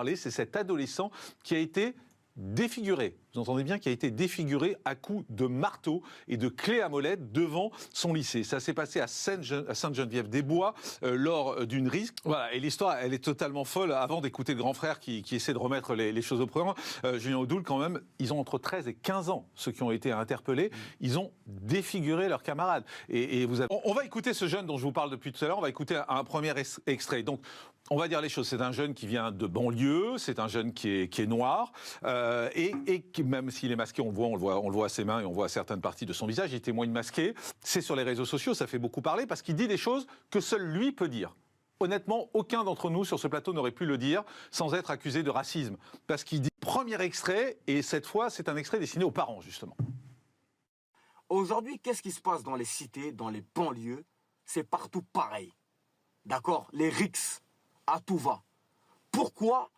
parler, c'est cet adolescent qui a été défiguré, vous entendez bien, qui a été défiguré à coups de marteau et de clés à molette devant son lycée. Ça s'est passé à Sainte-Geneviève-des-Bois lors d'une risque. Voilà, et l'histoire, elle est totalement folle. Avant d'écouter le grand frère qui essaie de remettre les choses au point, Julien Audoul, quand même, ils ont entre 13 et 15 ans, ceux qui ont été interpellés. Ils ont défiguré leurs camarades. Et vous avez... on va écouter ce jeune dont je vous parle depuis tout à l'heure. On va écouter un premier extrait. Donc, on va dire les choses. C'est un jeune qui vient de banlieue, c'est un jeune qui est noir, et qui, même s'il est masqué, on le voit à ses mains et on voit à certaines parties de son visage, il témoigne masqué. C'est sur les réseaux sociaux, ça fait beaucoup parler parce qu'il dit des choses que seul lui peut dire. Honnêtement, aucun d'entre nous sur ce plateau n'aurait pu le dire sans être accusé de racisme. Parce qu'il dit premier extrait, et cette fois, c'est un extrait destiné aux parents, justement. Aujourd'hui, qu'est-ce qui se passe dans les cités, dans les banlieues? C'est partout pareil. D'accord? Les rixes, à tout va. Pourquoi